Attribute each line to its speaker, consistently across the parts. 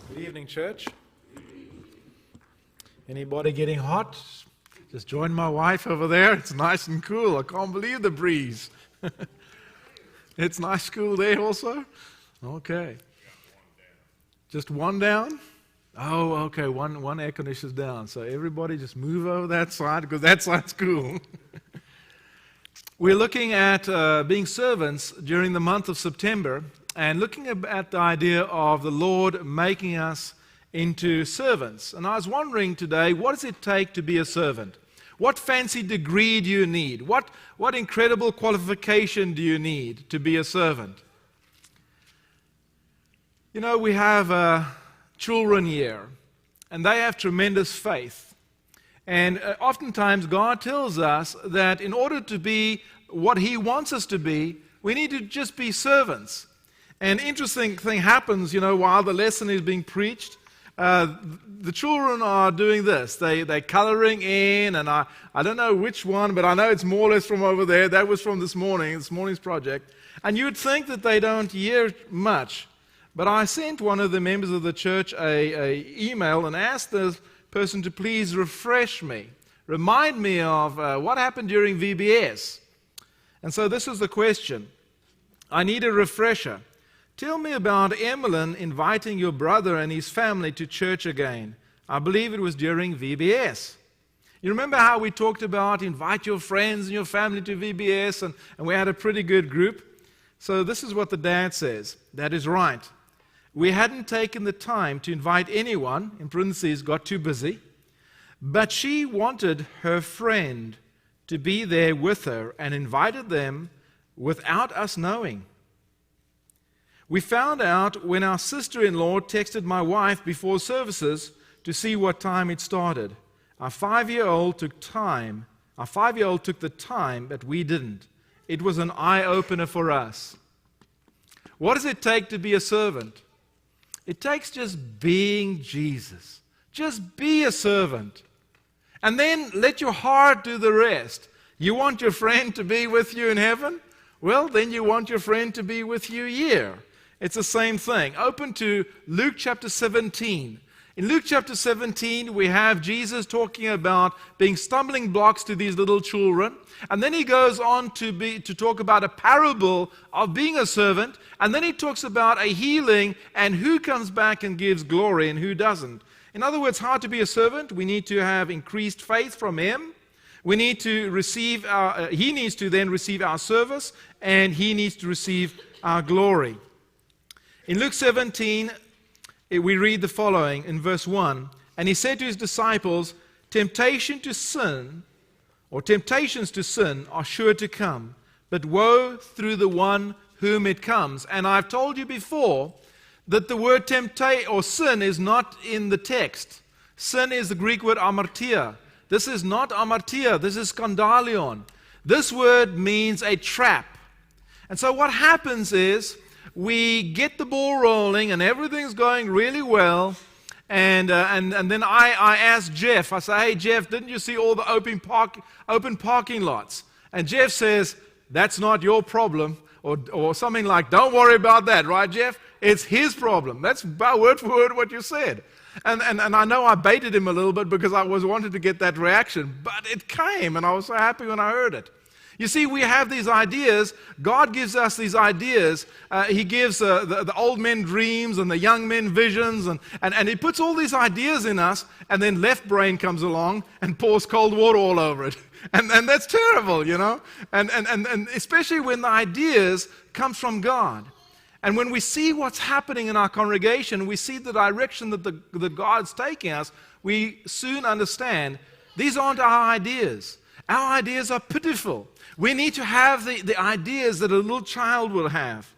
Speaker 1: Good evening, church. Anybody getting hot? Just join my wife over there. It's nice and cool. I can't believe the breeze. It's nice cool there also? Okay. Just one down? Oh, okay. One air conditioner's down. So everybody just move over that side because that side's cool. We're looking at being servants during the month of September and looking at the idea of the Lord making us into servants. And I was wondering today, what does it take to be a servant? What fancy degree do you need? What incredible qualification do you need to be a servant? You know, we have children here, and they have tremendous faith. And oftentimes God tells us that in order to be what He wants us to be, we need to just be servants. An interesting thing happens, you know, while the lesson is being preached. The children are doing this. They're coloring in, and I don't know which one, but I know it's more or less from over there. That was from this morning's project. And you'd think that they don't hear much. But I sent one of the members of the church a email and asked the person to please refresh me, remind me of what happened during VBS. And so this is the question. I need a refresher. Tell me about Emmeline inviting your brother and his family to church again. I believe it was during VBS. You remember how we talked about invite your friends and your family to VBS, and we had a pretty good group? So this is what the dad says. That is right. We hadn't taken the time to invite anyone, in parentheses, got too busy, but she wanted her friend to be there with her and invited them without us knowing. We found out when our sister-in-law texted my wife before services to see what time it started. Our 5-year-old took the time, but we didn't. It was an eye-opener for us. What does it take to be a servant? It takes just being Jesus. Just be a servant. And then let your heart do the rest. You want your friend to be with you in heaven? Well, then you want your friend to be with you here. It's the same thing. Open to Luke chapter 17. In Luke chapter 17, we have Jesus talking about being stumbling blocks to these little children. And then he goes on to talk about a parable of being a servant. And then he talks about a healing and who comes back and gives glory and who doesn't. In other words, how to be a servant? We need to have increased faith from him. We need to receive he needs to then receive our service, and he needs to receive our glory. In Luke 17, we read the following in verse 1. And he said to his disciples, temptations to sin are sure to come, but woe through the one whom it comes. And I've told you before that the word temptation or sin is not in the text. Sin is the Greek word amartia. This is not amartia, this is skandalion. This word means a trap. And so what happens is, we get the ball rolling and everything's going really well, and then I ask Jeff, I say, hey Jeff, didn't you see all the open parking lots? And Jeff says, that's not your problem, or something like, don't worry about that, right Jeff? It's his problem. That's about word for word what you said. And I know I baited him a little bit because I wanted to get that reaction, but it came and I was so happy when I heard it. You see, we have these ideas. God gives us these ideas. He gives the old men dreams and the young men visions, and He puts all these ideas in us, and then left brain comes along and pours cold water all over it. And that's terrible, you know? And especially when the ideas come from God. And when we see what's happening in our congregation, we see the direction that God's taking us, we soon understand these aren't our ideas. Our ideas are pitiful. We need to have the ideas that a little child will have.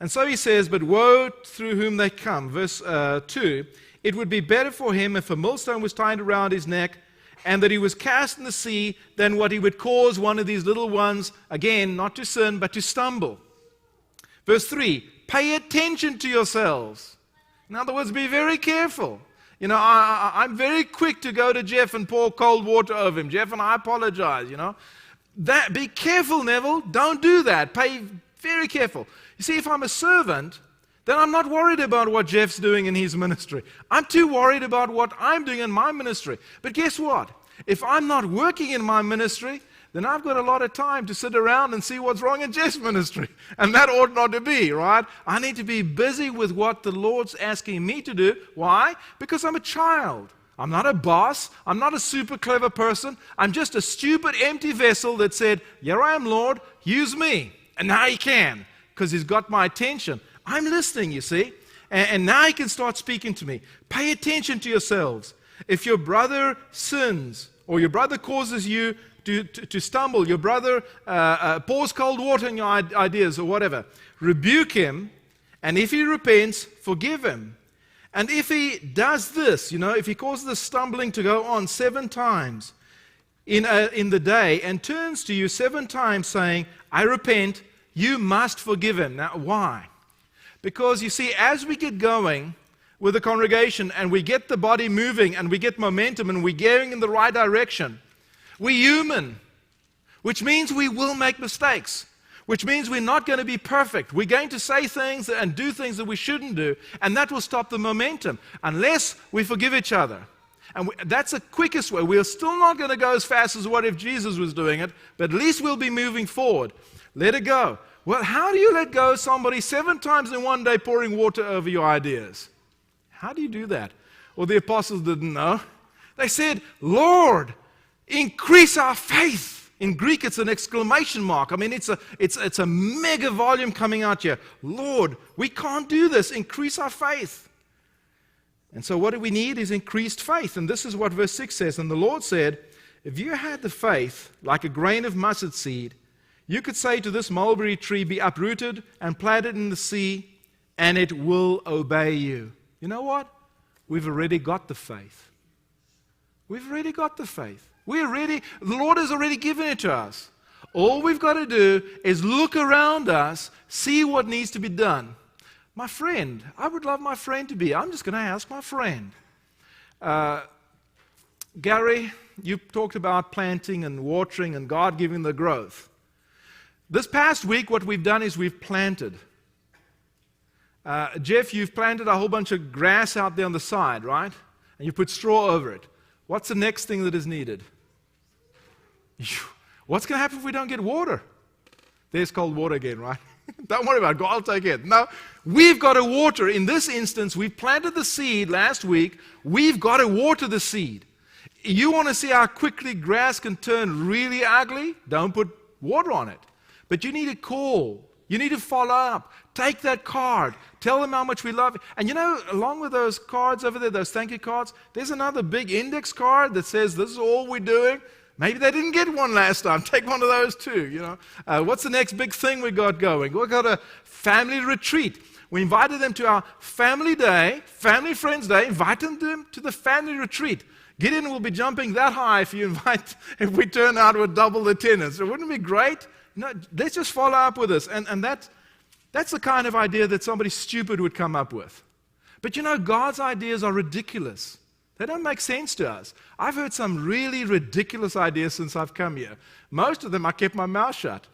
Speaker 1: And so he says, but woe through whom they come. Verse 2, it would be better for him if a millstone was tied around his neck and that he was cast in the sea than what he would cause one of these little ones, again, not to sin, but to stumble. Verse 3, pay attention to yourselves. In other words, be very careful. You know, I'm very quick to go to Jeff and pour cold water over him. Jeff, and I apologize, you know. Be careful, Neville. Don't do that. Pay very careful. You see, if I'm a servant, then I'm not worried about what Jeff's doing in his ministry. I'm too worried about what I'm doing in my ministry. But guess what? If I'm not working in my ministry, then I've got a lot of time to sit around and see what's wrong in Jeff's ministry. And that ought not to be, right? I need to be busy with what the Lord's asking me to do. Why? Because I'm a child. I'm not a boss. I'm not a super clever person. I'm just a stupid, empty vessel that said, here I am, Lord, use me. And now He can, because He's got my attention. I'm listening, you see. And now He can start speaking to me. Pay attention to yourselves. If your brother sins, or your brother causes you to stumble, your brother pours cold water in your ideas or whatever, rebuke him, and if he repents, forgive him. And if he does this, if he causes the stumbling to go on 7 times in the day and turns to you 7 times saying, I repent, you must forgive him. Now, why? Because you see, as we get going with the congregation and we get the body moving and we get momentum and we're going in the right direction, we're human, which means we will make mistakes, which means we're not going to be perfect. We're going to say things and do things that we shouldn't do, and that will stop the momentum unless we forgive each other. And that's the quickest way. We're still not going to go as fast as what if Jesus was doing it, but at least we'll be moving forward. Let it go. Well, how do you let go of somebody 7 times in one day pouring water over your ideas? How do you do that? Well, the apostles didn't know. They said, Lord, increase our faith. In Greek, it's an exclamation mark. I mean, it's a mega volume coming out here. Lord, we can't do this. Increase our faith. And so what do we need is increased faith. And this is what verse 6 says. And the Lord said, if you had the faith like a grain of mustard seed, you could say to this mulberry tree, be uprooted and planted in the sea, and it will obey you. You know what? We've already got the faith. We've already got the faith. The Lord has already given it to us. All we've got to do is look around us, see what needs to be done. My friend, I would love my friend to be. I'm just going to ask my friend. Gary, you talked about planting and watering and God giving the growth. This past week, what we've done is we've planted. Jeff, you've planted a whole bunch of grass out there on the side, right? And you put straw over it. What's the next thing that is needed? What's going to happen if we don't get water? There's cold water again, right? Don't worry about it. God will take it. No, we've got to water. In this instance, we planted the seed last week. We've got to water the seed. You want to see how quickly grass can turn really ugly? Don't put water on it. But you need to call. You need to follow up. Take that card. Tell them how much we love you. And along with those cards over there, those thank you cards, there's another big index card that says this is all we're doing. Maybe they didn't get one last time. Take one of those too. What's the next big thing we got going? We've got a family retreat. We invited them to our family day, family friends day. Invited them to the family retreat. Gideon will be jumping that high if we turn out with double attendance. Wouldn't it be great? No, let's just follow up with this. And that's the kind of idea that somebody stupid would come up with. But God's ideas are ridiculous. They don't make sense to us. I've heard some really ridiculous ideas since I've come here. Most of them I kept my mouth shut.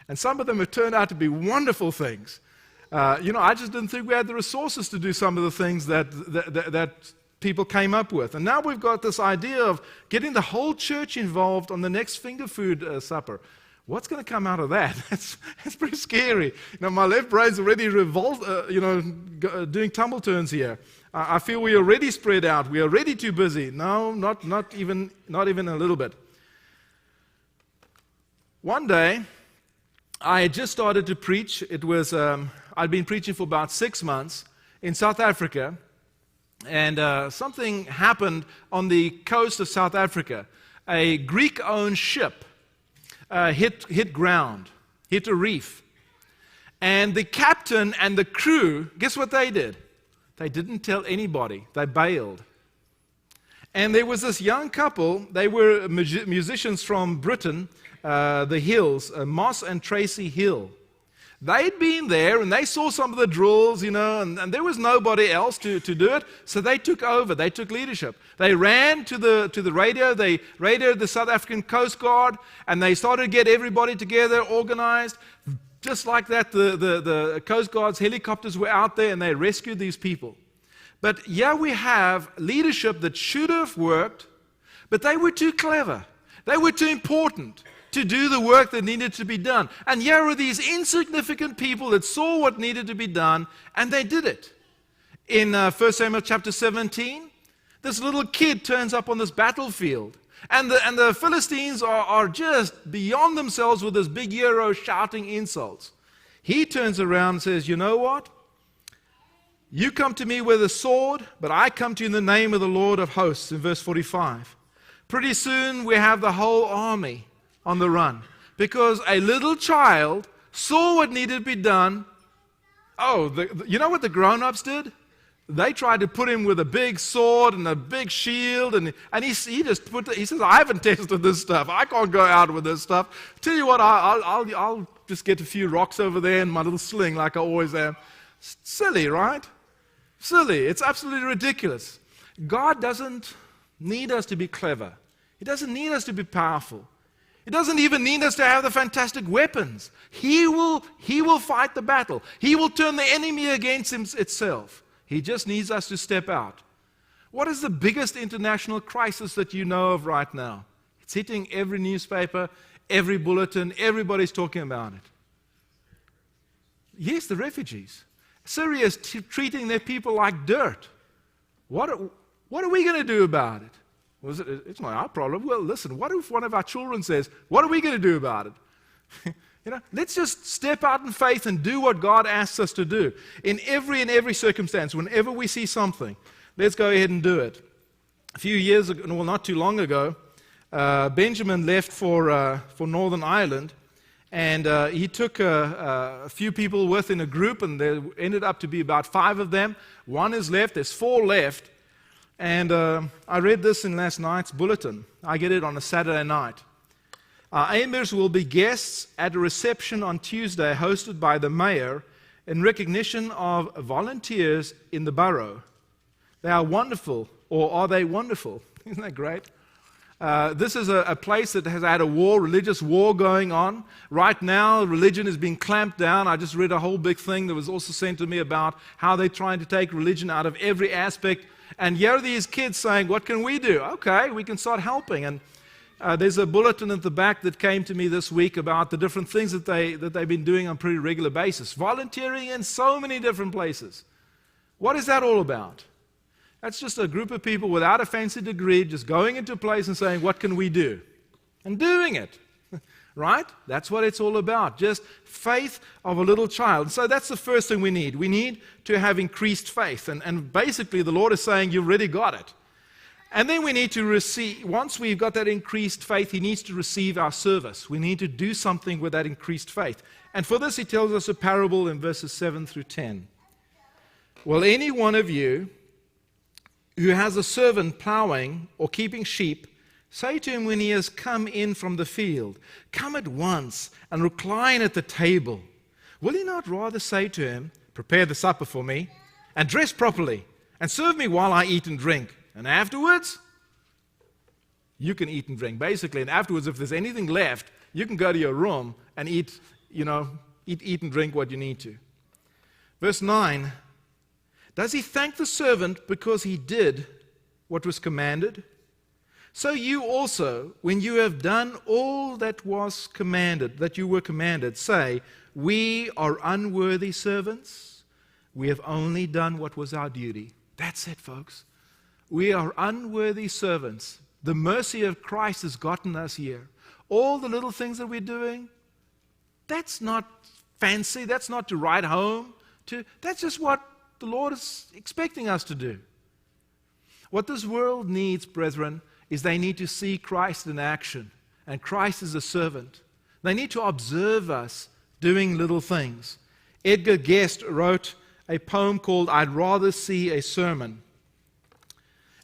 Speaker 1: And some of them have turned out to be wonderful things. I just didn't think we had the resources to do some of the things that people came up with. And now we've got this idea of getting the whole church involved on the next finger food supper. What's going to come out of that? That's pretty scary. My left brain's already doing tumble turns here. I feel we're already spread out. We're already too busy. No, not even a little bit. One day, I had just started to preach. It was I'd been preaching for about 6 months in South Africa, and something happened on the coast of South Africa. A Greek-owned ship hit ground, hit a reef. And the captain and the crew, guess what they did? They didn't tell anybody. They bailed. And there was this young couple. They were musicians from Britain, the Hills, Moss and Tracy Hill. They'd been there, and they saw some of the drills, and there was nobody else to do it, so they took over. They took leadership. They ran to the radio. They radioed the South African Coast Guard, and they started to get everybody together, organized. Just like that, the Coast Guard's helicopters were out there and they rescued these people. But here we have leadership that should have worked, but they were too clever. They were too important to do the work that needed to be done. And here are these insignificant people that saw what needed to be done, and they did it. In 1 Samuel chapter 17, this little kid turns up on this battlefield. And the Philistines are just beyond themselves with this big hero shouting insults. He turns around and says, you know what? You come to me with a sword, but I come to you in the name of the Lord of hosts, in verse 45. Pretty soon we have the whole army on the run because a little child saw what needed to be done. Oh, you know what the grown-ups did? They tried to put him with a big sword and a big shield, and he says, I haven't tested this stuff. I can't go out with this stuff. Tell you what, I'll just get a few rocks over there in my little sling like I always am. Silly, right? Silly. It's absolutely ridiculous. God doesn't need us to be clever. He doesn't need us to be powerful. He doesn't even need us to have the fantastic weapons. He will fight the battle. He will turn the enemy against itself. He just needs us to step out. What is the biggest international crisis that you know of right now? It's hitting every newspaper, every bulletin, everybody's talking about it. Yes, the refugees. Syria is treating their people like dirt. What are we going to do about it? Well, it's not our problem. Well, listen, what if one of our children says, what are we going to do about it? Let's just step out in faith and do what God asks us to do. In every circumstance, whenever we see something, let's go ahead and do it. A few years ago, well, not too long ago, Benjamin left for Northern Ireland, and he took a few people within a group, and there ended up to be about 5 of them. 1 is left, there's 4 left, and I read this in last night's bulletin. I get it on a Saturday night. Our Amirs will be guests at a reception on Tuesday hosted by the mayor in recognition of volunteers in the borough. They are wonderful, or are they wonderful? Isn't that great? This is a place that has had a religious war going on. Right now, religion is being clamped down. I just read a whole big thing that was also sent to me about how they're trying to take religion out of every aspect. And here are these kids saying, what can we do? Okay, we can start helping. And there's a bulletin at the back that came to me this week about the different things that they've been doing on a pretty regular basis. Volunteering in so many different places. What is that all about? That's just a group of people without a fancy degree just going into a place and saying, what can we do? And doing it. Right? That's what it's all about. Just faith of a little child. So that's the first thing we need. We need to have increased faith. And basically the Lord is saying, you've already got it. And then we need to receive, once we've got that increased faith, He needs to receive our service. We need to do something with that increased faith. And for this, He tells us a parable in verses 7 through 10. Will any one of you who has a servant plowing or keeping sheep say to him when he has come in from the field, come at once and recline at the table? Will he not rather say to him, prepare the supper for me, and dress properly, and serve me while I eat and drink? And afterwards, you can eat and drink. Basically, and afterwards, if there's anything left, you can go to your room and eat and drink what you need to. Verse 9, does he thank the servant because he did what was commanded? So you also, when you have done all that was commanded, that you were commanded, say, we are unworthy servants. We have only done what was our duty. That's it, folks. We are unworthy servants. The mercy of Christ has gotten us here. All the little things that we're doing, that's not fancy. That's not to write home. That's just what the Lord is expecting us to do. What this world needs, brethren, is they need to see Christ in action. And Christ is a servant. They need to observe us doing little things. Edgar Guest wrote a poem called I'd Rather See a Sermon.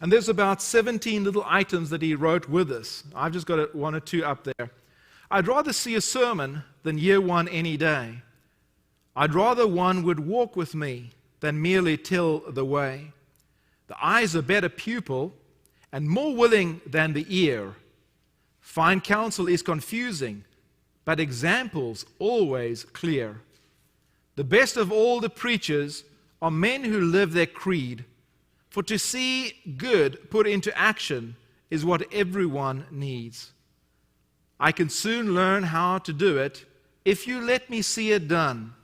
Speaker 1: And there's about 17 little items that he wrote with us. I've just got 1 or 2 up there. I'd rather see a sermon than hear one any day. I'd rather one would walk with me than merely tell the way. The eye is a better pupil and more willing than the ear. Fine counsel is confusing, but examples always clear. The best of all the preachers are men who live their creed, for to see good put into action is what everyone needs. I can soon learn how to do it if you let me see it done.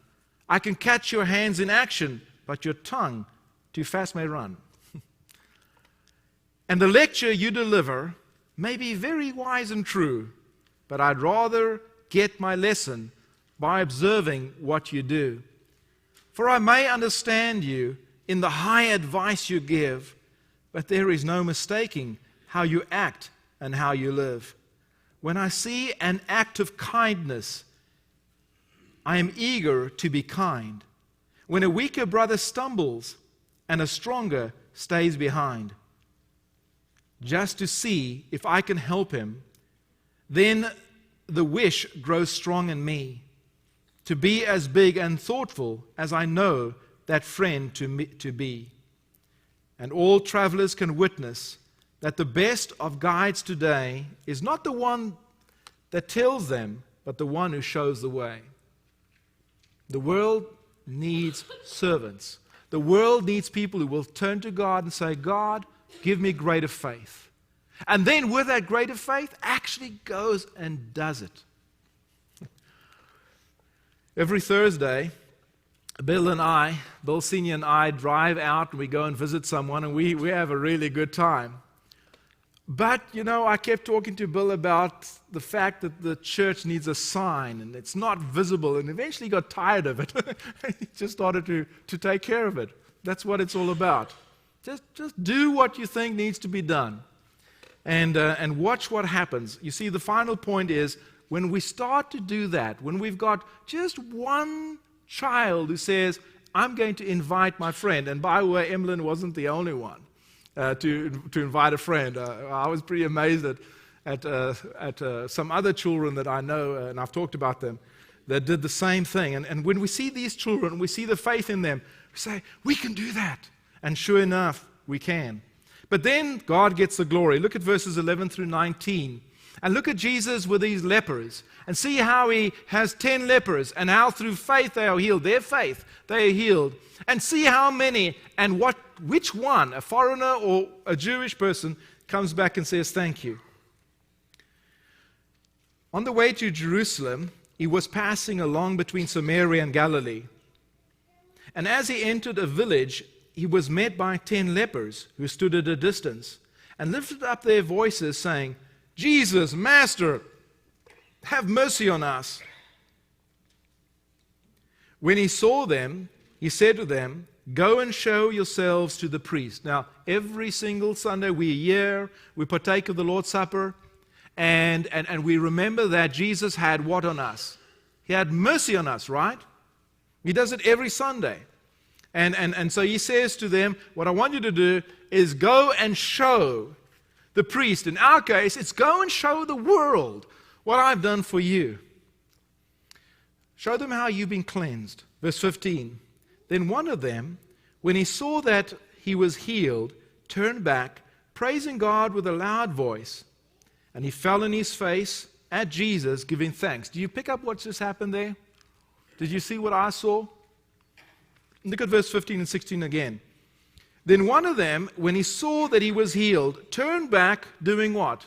Speaker 1: I can catch your hands in action, but your tongue too fast may run. And the lecture you deliver may be very wise and true, but I'd rather get my lesson by observing what you do. For I may understand you in the high advice you give, but there is no mistaking how you act and how you live. When I see an act of kindness, I am eager to be kind. When a weaker brother stumbles and a stronger stays behind, just to see if I can help him, then the wish grows strong in me to be as big and thoughtful as I know that friend to be. And all travelers can witness that the best of guides today is not the one that tells them, but the one who shows the way. The world needs servants. The world needs people who will turn to God and say, God, give me greater faith. And then with that greater faith, actually goes and does it. Every Thursday, Bill Senior and I drive out and we go and visit someone and we have a really good time. But, I kept talking to Bill about the fact that the church needs a sign and it's not visible, and eventually got tired of it. He just started to take care of it. That's what it's all about. Just do what you think needs to be done and watch what happens. You see, the final point is when we start to do that, when we've got just one child who says, I'm going to invite my friend, and by the way, Emlyn wasn't the only one. To invite a friend. I was pretty amazed at some other children that I know, and I've talked about them, that did the same thing. And when we see these children, we see the faith in them, we say, we can do that. And sure enough, we can. But then God gets the glory. Look at verses 11 through 19. And look at Jesus with these lepers. And see how he has 10 lepers, and how through faith they are healed. Their faith, they are healed. And see how many and which one, a foreigner or a Jewish person, comes back and says, thank you. On the way to Jerusalem, he was passing along between Samaria and Galilee. And as he entered a village, he was met by 10 lepers who stood at a distance and lifted up their voices, saying, Jesus, Master, have mercy on us. When he saw them, he said to them, go and show yourselves to the priest. Now, every single Sunday we're here, we partake of the Lord's Supper, and we remember that Jesus had what on us? He had mercy on us, right? He does it every Sunday. And so he says to them, what I want you to do is go and show the priest. In our case, it's go and show the world what I've done for you. Show them how you've been cleansed. Verse 15. Then one of them, when he saw that he was healed, turned back, praising God with a loud voice. And he fell on his face at Jesus, giving thanks. Do you pick up what just happened there? Did you see what I saw? Look at verse 15 and 16 again. Then one of them, when he saw that he was healed, turned back, doing what?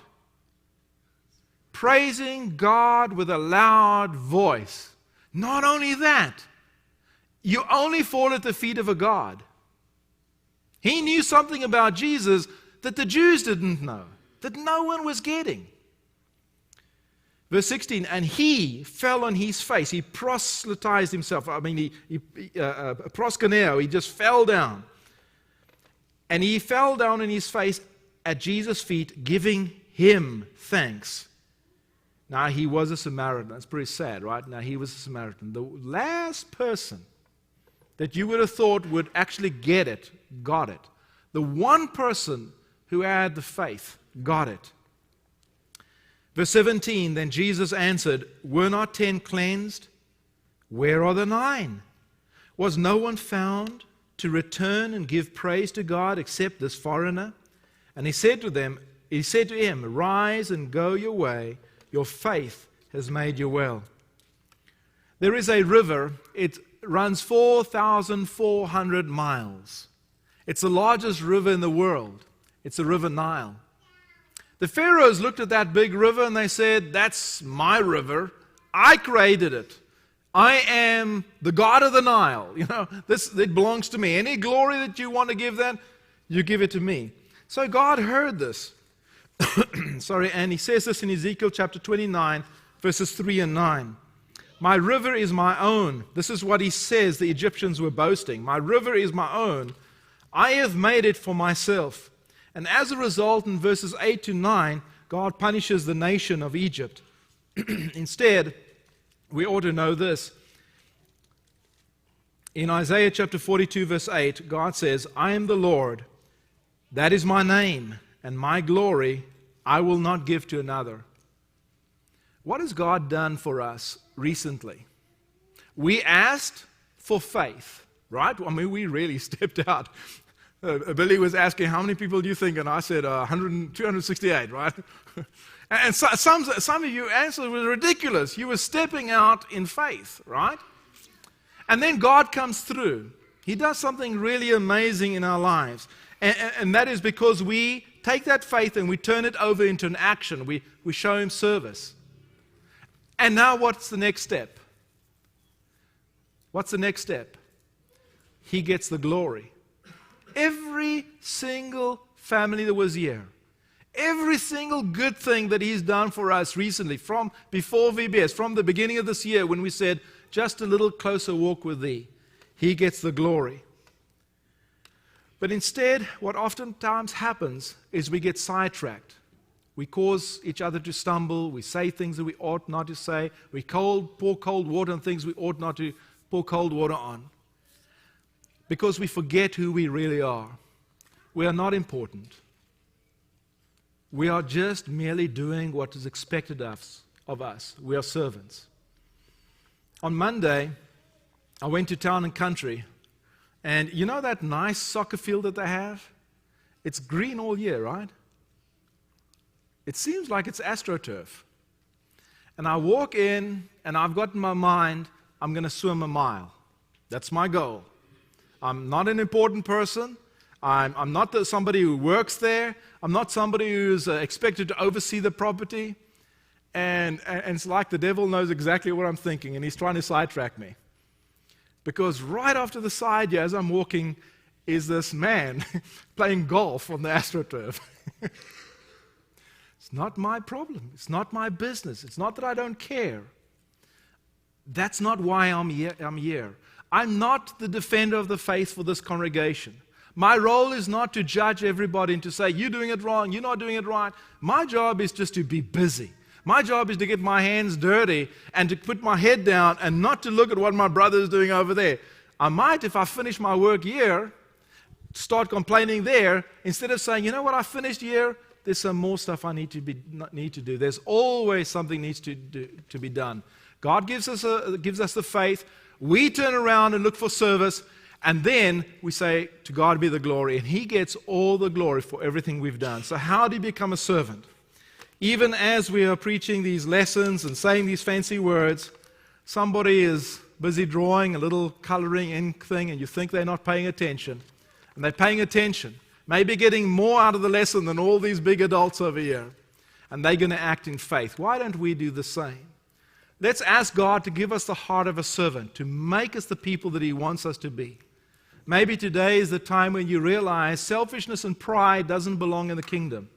Speaker 1: Praising God with a loud voice. Not only that, you only fall at the feet of a God. He knew something about Jesus that the Jews didn't know, that no one was getting. Verse 16, and he fell on his face. He proselytized himself. Proskuneo, he just fell down. And he fell down on his face at Jesus' feet, giving him thanks. Now, he was a Samaritan. That's pretty sad, right? Now, he was a Samaritan. The last person that you would have thought would actually get it, got it. The one person who had the faith, got it. Verse 17, then Jesus answered, were not 10 cleansed? Where are the 9? Was no one found to return and give praise to God except this foreigner? And he said to him, rise and go your way. Your faith has made you well. There is a river. It runs 4,400 miles. It's the largest river in the world. It's the River Nile. The pharaohs looked at that big river and they said, that's my river. I created it. I am the God of the Nile. It belongs to me. Any glory that you want to give that, you give it to me. So God heard this. And he says this in Ezekiel chapter 29, verses 3 and 9. My river is my own. This is what he says the Egyptians were boasting. My river is my own. I have made it for myself. And as a result, in verses 8 to 9, God punishes the nation of Egypt. Instead, we ought to know this. In Isaiah chapter 42, verse 8, God says, I am the Lord. That is my name, and my glory I will not give to another. What has God done for us recently? We asked for faith, right? I mean, we really stepped out. Billy was asking, how many people do you think? And I said, 268, right? And some of you answered was ridiculous. You were stepping out in faith, right? And then God comes through. He does something really amazing in our lives. And that is because we take that faith and we turn it over into an action. We show Him service. And now what's the next step? What's the next step? He gets the glory. Every single family that was here, every single good thing that He's done for us recently, from before VBS, from the beginning of this year when we said, just a little closer walk with Thee, He gets the glory. But instead, what oftentimes happens is we get sidetracked. We cause each other to stumble. We say things that we ought not to say. We pour cold water on things we ought not to pour cold water on. Because we forget who we really are. We are not important. We are just merely doing what is expected of us. We are servants. On Monday, I went to Town and Country. And you know that nice soccer field that they have? It's green all year, right? It seems like it's AstroTurf. And I walk in, and I've got in my mind, I'm going to swim a mile. That's my goal. I'm not an important person. I'm not somebody who works there. I'm not somebody who's expected to oversee the property. And it's like the devil knows exactly what I'm thinking, and he's trying to sidetrack me. Because right after the side here, as I'm walking, is this man playing golf on the AstroTurf. It's not my problem. It's not my business. It's not that I don't care. That's not why I'm here. I'm not the defender of the faith for this congregation. My role is not to judge everybody and to say, you're doing it wrong, you're not doing it right. My job is just to be busy. My job is to get my hands dirty and to put my head down and not to look at what my brother is doing over there. I might, if I finish my work here, start complaining there instead of saying, you know what, I finished here, there's some more stuff I need to do. There's always something needs to be done. God gives us the faith. We turn around and look for service, and then we say, to God be the glory, and He gets all the glory for everything we've done. So how do you become a servant? Even as we are preaching these lessons and saying these fancy words, somebody is busy drawing a little coloring ink thing, and you think they're not paying attention. And they're paying attention, maybe getting more out of the lesson than all these big adults over here. And they're going to act in faith. Why don't we do the same? Let's ask God to give us the heart of a servant, to make us the people that He wants us to be. Maybe today is the time when you realize selfishness and pride doesn't belong in the kingdom,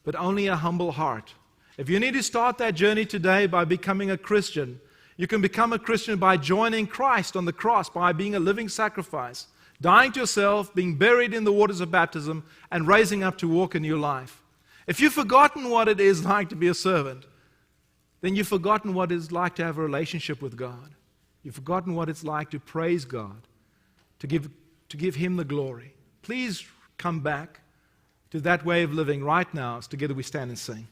Speaker 1: but only a humble heart. If you need to start that journey today by becoming a Christian, you can become a Christian by joining Christ on the cross, by being a living sacrifice, dying to yourself, being buried in the waters of baptism, and raising up to walk a new life. If you've forgotten what it is like to be a servant, then you've forgotten what it's like to have a relationship with God. You've forgotten what it's like to praise God, to give Him the glory. Please come back to that way of living right now as together we stand and sing.